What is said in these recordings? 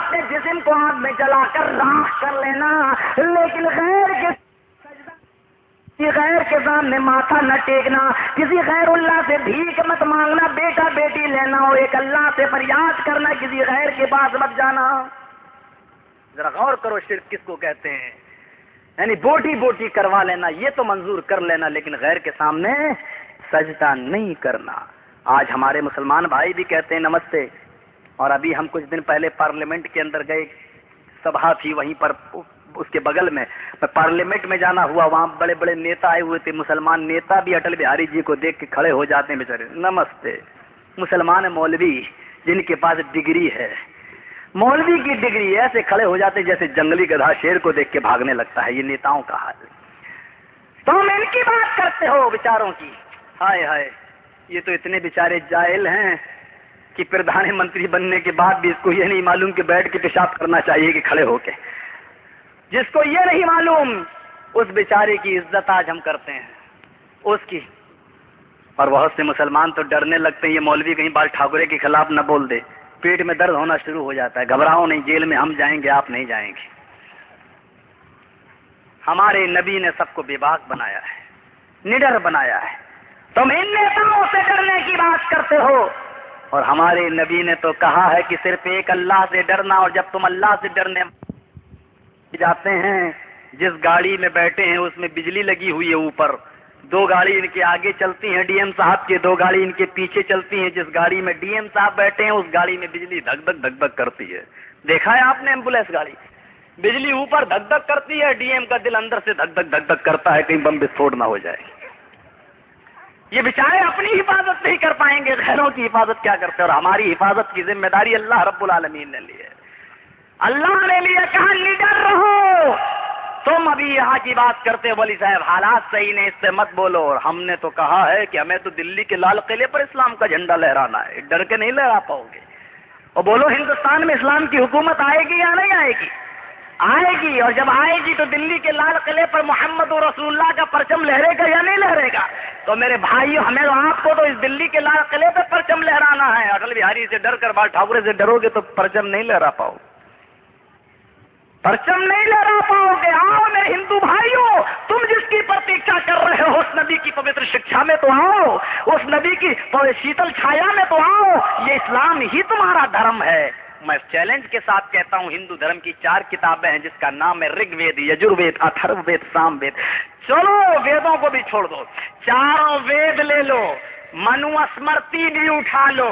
اپنے جسم کو آگ میں جلا کر راکھ کر لینا، لیکن غیر کے سامنے ماتھا نہ ٹیکنا، کسی غیر اللہ سے بھیک مت مانگنا، بیٹا بیٹی لینا ہو ایک اللہ سے فریاد کرنا، کسی غیر کے پاس مت جانا۔ ذرا غور کرو شرک کس کو کہتے ہیں، یعنی بوٹی بوٹی کروا لینا یہ تو منظور کر لینا، لیکن غیر کے سامنے سجدہ نہیں کرنا۔ آج ہمارے مسلمان بھائی بھی کہتے ہیں نمستے، اور ابھی ہم کچھ دن پہلے پارلیمنٹ کے اندر گئے، سبھا تھی وہیں پر اس کے بغل میں پارلیمنٹ میں جانا ہوا، وہاں بڑے بڑے نیتا آئے ہوئے تھے، مسلمان نیتا بھی اٹل بہاری جی کو دیکھ کے کھڑے ہو جاتے ہیں بیچارے، نمستے۔ مسلمان مولوی جن کے پاس ڈگری ہے، مولوی کی ڈگری، ایسے کھڑے ہو جاتے جیسے جنگلی گدھا شیر کو دیکھ کے بھاگنے لگتا ہے۔ یہ نیتاؤں کا حال، تم ان کی بات کرتے ہو بیچاروں کی، ہائے ہائے، یہ تو اتنے بیچارے جاہل ہیں کہ پردھان منتری بننے کے بعد بھی اس کو یہ نہیں معلوم کہ بیٹھ کے پیشاب کرنا چاہیے کہ کھڑے ہو کے۔ جس کو یہ نہیں معلوم اس بیچارے کی عزت آج ہم کرتے ہیں، اس کی۔ اور بہت سے مسلمان تو ڈرنے لگتے ہیں یہ مولوی کہیں بال ٹھاکرے کے خلاف نہ بول دے، پیٹ میں درد ہونا شروع ہو جاتا ہے، گھبراؤ نہیں، جیل میں ہم جائیں گے، آپ نہیں جائیں گے۔ ہمارے نبی نے سب کو بے باک بنایا ہے، نڈر بنایا ہے، تم ان نیتاؤں سے ڈرنے کی بات کرتے ہو، اور ہمارے نبی نے تو کہا ہے کہ صرف ایک اللہ سے ڈرنا، اور جب تم اللہ سے ڈرنے جاتے ہیں، جس گاڑی میں بیٹھے ہیں اس میں بجلی لگی ہوئی ہے اوپر، دو گاڑی ان کے آگے چلتی ہیں ڈی ایم صاحب کے، دو گاڑی ان کے پیچھے چلتی ہیں، جس گاڑی میں ڈی ایم صاحب بیٹھے ہیں اس گاڑی میں بجلی دھک دھک دھک دھک کرتی ہے۔ دیکھا ہے آپ نے ایمبولینس گاڑی، بجلی اوپر دھک دھک کرتی ہے، ڈی ایم کا دل اندر سے دھک دھک دھک دھک کرتا ہے کہیں بم بسفوٹ نہ ہو جائے۔ یہ بیچارے اپنی حفاظت نہیں کر پائیں گے، غیروں کی حفاظت کیا کرتے ہیں، اور ہماری حفاظت کی ذمہ داری اللہ رب العالمین نے لی ہے۔ اللہ نے لیے کہا نڈر رہو، تم ابھی یہاں کی بات کرتے ہو ولی صاحب حالات صحیح نہیں، اس سے مت بولو، اور ہم نے تو کہا ہے کہ ہمیں تو دلی کے لال قلعے پر اسلام کا جھنڈا لہرانا ہے، ڈر کے نہیں لہرا پاؤ گے۔ اور بولو ہندوستان میں اسلام کی حکومت آئے گی یا نہیں آئے گی؟ آئے گی، اور جب آئے گی تو دلی کے لال قلعے پر محمد رسول اللہ کا پرچم لہرے گا یا نہیں لہرے گا؟ تو میرے بھائیو، ہمیں آپ کو تو اس دلی کے لال قلعے پر پرچم لہرانا ہے، اٹل بہاری سے ڈر کر بال ٹھاکرے سے ڈرو گے تو پرچم نہیں لہرا پاؤ، پرچم نہیں لہرا پاؤ گے۔ آؤ میرے ہندو بھائیوں، تم جس کی پرتیکشا کر رہے ہو اس نبی کی پوتر شکشا میں تو آؤ، اس نبی کی شیتل چھایا میں تو آؤ، یہ اسلام ہی تمہارا دھرم ہے۔ میں چیلنج کے ساتھ کہتا ہوں، ہندو دھرم کی 4 کتابیں ہیں جس کا نام ہے رگ وید، یجروید، اتھرو وید، سام وید۔ چلو ویدوں کو بھی چھوڑ دو، چاروں وید لے لو، منو اسمرتی بھی اٹھا لو،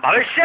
بھوشیہ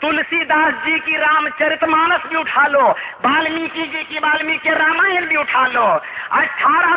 تلسی داس جی کی رام چرت مانس بھی اٹھا لو، والمیکی جی کی والمیکی رامائن بھی اٹھا لو، 18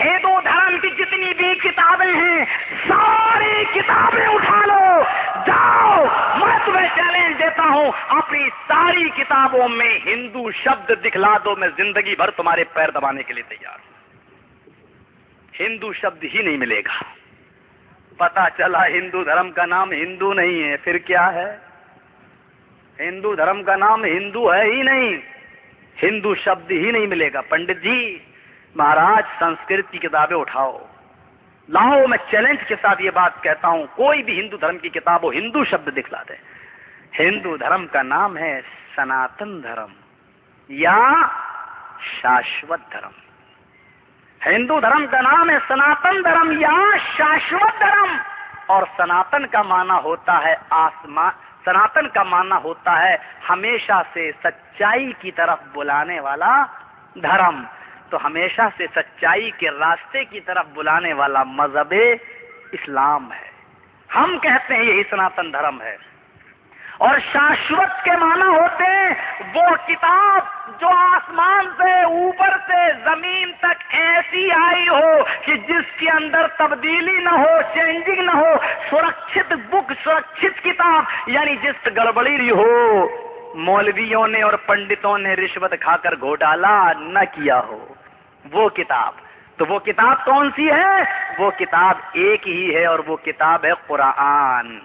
ہندو دھرم کی جتنی بھی کتابیں ہیں ساری کتابیں اٹھا لو، جاؤ، میں تمہیں چیلنج دیتا ہوں، اپنی ساری کتابوں میں ہندو شبد دکھلا دو، میں زندگی بھر تمہارے پیر دبانے کے لیے تیار ہوں۔ ہندو شبد ہی نہیں ملے گا۔ پتا چلا ہندو دھرم کا نام ہندو نہیں ہے، پھر کیا ہے؟ ہندو دھرم کا نام ہندو ہے ہی نہیں، ہندو شبد ہی نہیں ملے گا۔ پنڈت جی مہاراج سنسکرت کی کتابیں اٹھاؤ لاؤ، میں چیلنج کے ساتھ یہ بات کہتا ہوں، کوئی بھی ہندو دھرم کی کتاب ہو ہندو شبد دکھلا دے۔ ہندو دھرم کا نام ہے سناتن دھرم یا شاشوت دھرم۔ ہندو دھرم کا نام ہے سناتن دھرم یا شاشوت دھرم، اور سناتن کا معنی ہوتا ہے آسمان، سناتن کا معنی ہوتا ہے ہمیشہ سے سچائی کی طرف بلانے والا دھرم، تو ہمیشہ سے سچائی کے راستے کی طرف بلانے والا مذہب اسلام ہے، ہم کہتے ہیں یہی سناتن دھرم ہے۔ اور شاشوت کے معنی ہوتے ہیں وہ کتاب جو آسمان سے اوپر سے زمین تک ایسی آئی ہو کہ جس کے اندر تبدیلی نہ ہو، چینجنگ نہ ہو، سرکشت بک، سرکشت کتاب، یعنی جس گڑبڑی ہو مولویوں نے اور پنڈتوں نے رشوت کھا کر گھوٹالا نہ کیا ہو، وہ کتاب۔ تو وہ کتاب کون سی ہے؟ وہ کتاب ایک ہی ہے، اور وہ کتاب ہے قرآن۔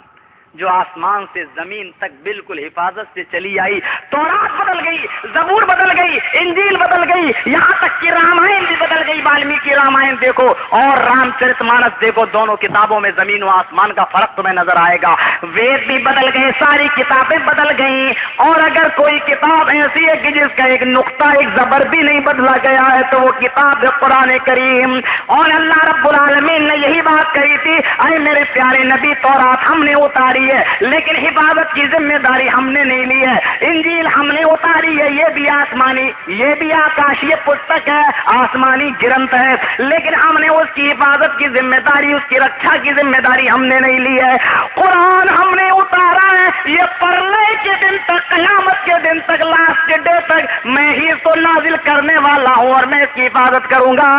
جو آسمان سے زمین تک بالکل حفاظت سے چلی آئی. تورات بدل گئی, زبور بدل گئی, انجیل بدل گئی, یہاں تک کہ رامائن بھی بدل گئی. والمیکی رامائن دیکھو اور رام چرت مانس دیکھو, دونوں کتابوں میں زمین و آسمان کا فرق تمہیں نظر آئے گا. وید بھی بدل گئے, ساری کتابیں بدل گئیں, اور اگر کوئی کتاب ایسی ہے کہ جس کا ایک نقطہ ایک زبر بھی نہیں بدلا گیا ہے تو وہ کتاب ہے قرآن کریم. اور اللہ رب العالمین نے یہی بات کہی تھی, اے میرے پیارے نبی تورات ہم نے اتاری ہے لیکن حفاظت کی ذمہ داری ہم نے نہیں لی ہے. انجیل ہم نے اتاری ہے, یہ بھی آسمانی, یہ بھی آکاشی پستک ہے, آسمانی گرنتھ ہے, لیکن ہم نے اس کی حفاظت کی ذمہ داری, اس کی رکشا کی ذمہ داری ہم نے نہیں لی ہے. قرآن ہم نے اتارا ہے, یہ پرلے کے دن تک, قیامت کے دن تک, لاسٹ ڈے تک میں ہی اس کو نازل کرنے والا ہوں اور میں اس کی حفاظت کروں گا.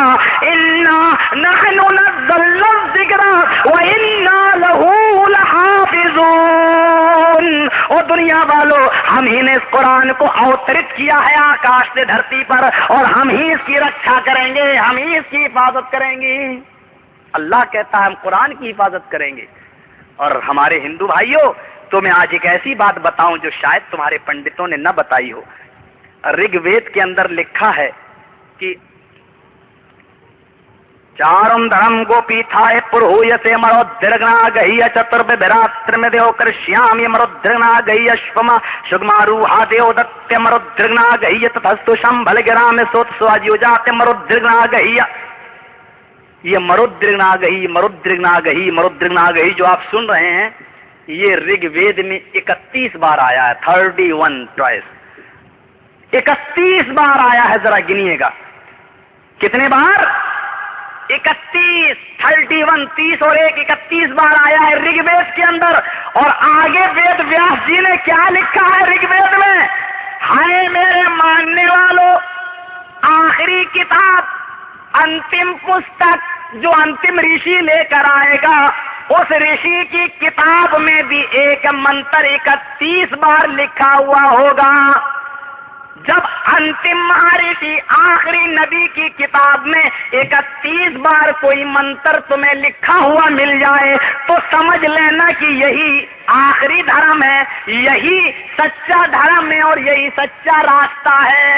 انا نحن نزلنا الذکر وانا لہ لحافظون. او دنیا والو, ہم ہی نے اس قرآن کو اوترت کیا ہے آکاش سے دھرتی پر, اور ہم ہی اس کی رکشا کریں گے, ہم ہی اس کی حفاظت کریں گے. اللہ کہتا ہے ہم قرآن کی حفاظت کریں گے. اور ہمارے ہندو بھائیوں, تو میں آج ایک ایسی بات بتاؤں جو شاید تمہارے پنڈتوں نے نہ بتائی ہو. رگ وید کے اندر لکھا ہے کہ چارم دھرم گوپی تھائے پرویتے مرودرگنا گئی چترب براتر میں دیو کر شیام یہ مرودرگنا گئی اشفما شگما روحا دیو دت مرودرگنا گئی تتستو شمبھل گرام سوت سواجیو جاتے مرودرگنا گئی. یہ مرودرگنا گئی, مرودرگنا گئی, مرودرگنا گئی جو آپ سن رہے ہیں, یہ رگ وید میں 31 بار آیا ہے. 31 ٹوائس, 31 بار آیا ہے. ذرا گنیے گا کتنے بار. 31, 31, 30 اور 1, 31 بار آیا ہے رگ وید کے اندر. اور آگے وید ویاس جی نے کیا لکھا ہے رگ وید میں, ہائے میرے ماننے والوں, آخری کتاب, انتم پستک جو انتم رشی لے کر آئے گا, اس رشی کی کتاب میں بھی ایک منتر 31 بار لکھا ہوا ہوگا. جب انتم مہارشی آخری نبی کی کتاب میں 31 بار کوئی منتر تمہیں لکھا ہوا مل جائے تو سمجھ لینا کہ یہی آخری دھرم ہے, یہی سچا دھرم ہے اور یہی سچا راستہ ہے.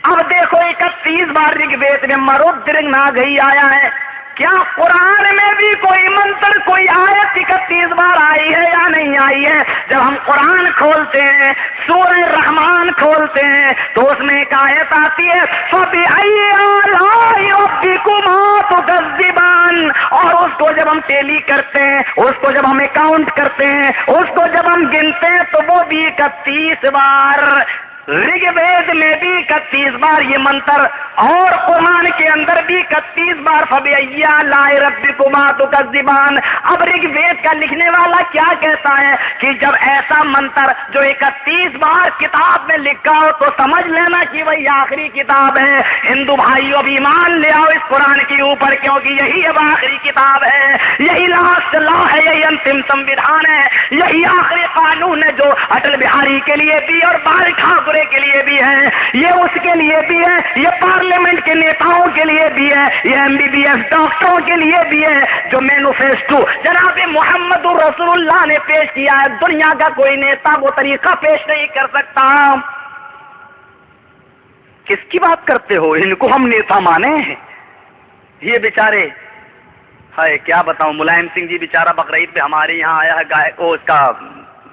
اب دیکھو 31 بار رگ وید میں مرودرگنا گئی آیا ہے. کیا قرآن میں بھی کوئی منتر, کوئی آیت 31 بار آئی ہے یا نہیں آئی ہے؟ جب ہم قرآن کھولتے ہیں, سورہ رحمان کھولتے ہیں, تو اس میں ایک آیت آتی ہے فَبِأَيِّ آلَاءِ رَبِّكُمَا تُكَذِّبَانِ. اور اس کو جب ہم ٹیلی کرتے ہیں, اس کو جب ہم اکاؤنٹ کرتے ہیں, اس کو جب ہم گنتے ہیں تو وہ بھی 31 بار. رگ وید میں بھی 31 بار یہ منتر, اور قرآن کے اندر بھی 31 بار فَبِأَيِّ آلَاءِ رَبِّكُمَا تُكَذِّبَانِ. اب رگ وید کا لکھنے والا کیا کہتا ہے کہ جب ایسا منتر جو 31 بار کتاب میں لکھا ہو تو سمجھ لینا کہ وہی آخری کتاب ہے. ہندو بھائیوں بھی ایمان لے آؤ اس قرآن کے اوپر, کیونکہ یہی اب آخری کتاب ہے, یہی لاسٹ لا ہے, یہی انتم سنویدھان ہے, یہی آخری قانون ہے جو اٹل بہاری کے لیے بھی اور بال ٹھاکرے کے لیے بھی ہے, یہ اس کے لیے بھی ہے, یہ پارلیمنٹ کے نیتاؤں کے لیے بھی ہے, یہ MBBS ڈاکٹروں کے لیے بھی ہے. جو مینوفیسٹو جناب محمد رسول اللہ نے پیش کیا ہے, دنیا کا کوئی نیتا وہ طریقہ پیش نہیں کر سکتا. کس کی بات کرتے ہو, ان کو ہم نیتا مانے ہیں. یہ بیچارے, ہائے کیا بتاؤں, ملائم سنگھ جی بیچارہ بقرعید پہ ہمارے یہاں آیا ہے, گائے وہ اس کا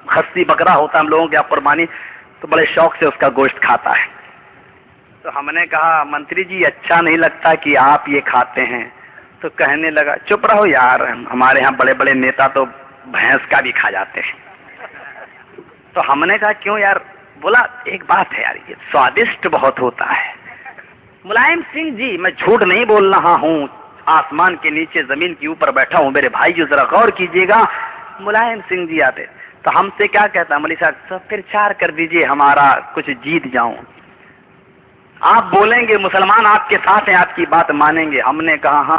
خصی بکرا ہوتا ہے ہم لوگوں کے یہاں قربانی, تو بڑے شوق سے اس کا گوشت کھاتا ہے. تو ہم نے کہا منتری جی اچھا نہیں لگتا کہ آپ یہ کھاتے ہیں. تو کہنے لگا چپ رہو یار, ہمارے ہاں بڑے بڑے نیتا تو بھینس کا بھی کھا جاتے ہیں. تو ہم نے کہا کیوں یار؟ بولا ایک بات ہے یار, یہ سوادشٹ بہت ہوتا ہے. ملائم سنگھ جی, میں جھوٹ نہیں بول رہا ہوں, آسمان کے نیچے زمین کے اوپر بیٹھا ہوں, میرے بھائی جو ذرا غور کیجیے گا. ملائم سنگھ جی آتے تو ہم سے کیا کہتا, مولوی صاحب پھر 4 کر دیجئے, ہمارا کچھ جیت جاؤں. آپ بولیں گے مسلمان آپ کے ساتھ ہیں, آپ کی بات مانیں گے. ہم نے کہا ہاں